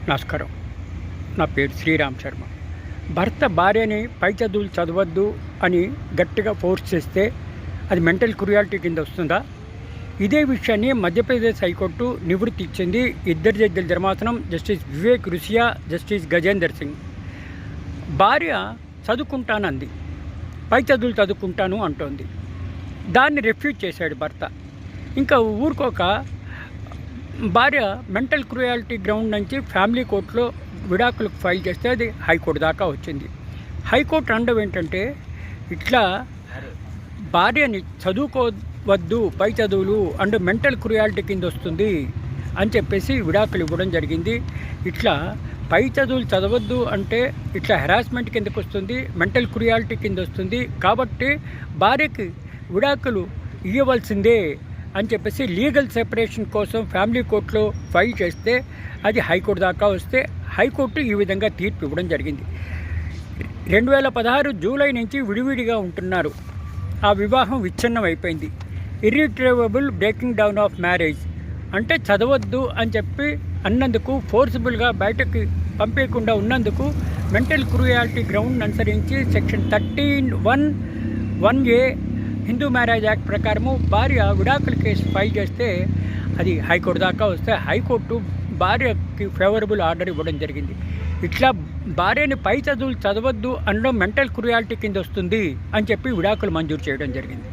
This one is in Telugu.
నమస్కారం. నా పేరు శ్రీరామ్ శర్మ. భర్త భార్యని పై చదువులు చదవద్దు అని గట్టిగా ఫోర్స్ చేస్తే అది మెంటల్ క్రూయాలిటీ కింద వస్తుందా? ఇదే విషయాన్ని మధ్యప్రదేశ్ హైకోర్టు నివృత్తి ఇచ్చింది. ఇద్దరు జడ్జిల ధర్మాసనం, జస్టిస్ వివేక్ రుసియా, జస్టిస్ గజేందర్ సింగ్. భార్య చదువుకుంటానంది, పై చదువులు చదువుకుంటాను అంటోంది. దాన్ని రిఫ్యూజ్ చేశాడు భర్త. ఇంకా ఊరుకోక భార్య మెంటల్ క్రూయాలిటీ గ్రౌండ్ నుంచి ఫ్యామిలీ కోర్టులో విడాకులకు ఫైల్ చేస్తే అది హైకోర్టు దాకా వచ్చింది. హైకోర్టు అనడం ఏంటంటే, ఇట్లా భార్యని చదువుకోవద్దు, పై చదువులు అండ్ మెంటల్ క్రూయాలిటీ కింద వస్తుంది అని చెప్పేసి విడాకులు ఇవ్వడం జరిగింది. ఇట్లా పై చదువులు చదవద్దు అంటే ఇట్లా హెరాస్మెంట్ కిందకు వస్తుంది, మెంటల్ క్రూయాలిటీ కింద వస్తుంది. కాబట్టి భార్యకి విడాకులు ఇవ్వవలసిందే అని చెప్పేసి లీగల్ సెపరేషన్ కోసం ఫ్యామిలీ కోర్టులో ఫైల్ చేస్తే అది హైకోర్టు దాకా వస్తే హైకోర్టు ఈ విధంగా తీర్పు ఇవ్వడం జరిగింది. 2016 జూలై నుంచి విడివిడిగా ఉంటున్నారు. ఆ వివాహం విచ్ఛిన్నం అయిపోయింది. ఇర్రిట్రీవబుల్ బ్రేకింగ్ డౌన్ ఆఫ్ మ్యారేజ్ అంటే చదవద్దు అని చెప్పి అన్నందుకు, ఫోర్సిబుల్గా బయటకు పంపేయకుండా ఉన్నందుకు మెంటల్ క్రూయాలిటీ గ్రౌండ్ అనుసరించి section 13(1)(1)(a) Hindu marriage act ప్రకారము భార్య విడాకుల కేసు ఫైల్ చేస్తే అది హైకోర్టు దాకా వస్తే హైకోర్టు భార్యకి ఫేవరబుల్ ఆర్డర్ ఇవ్వడం జరిగింది. ఇట్లా భార్యని పై చదువులు చదవద్దు అనడం మెంటల్ క్రూయాలిటీ కింద వస్తుంది అని చెప్పి విడాకులు మంజూరు చేయడం జరిగింది.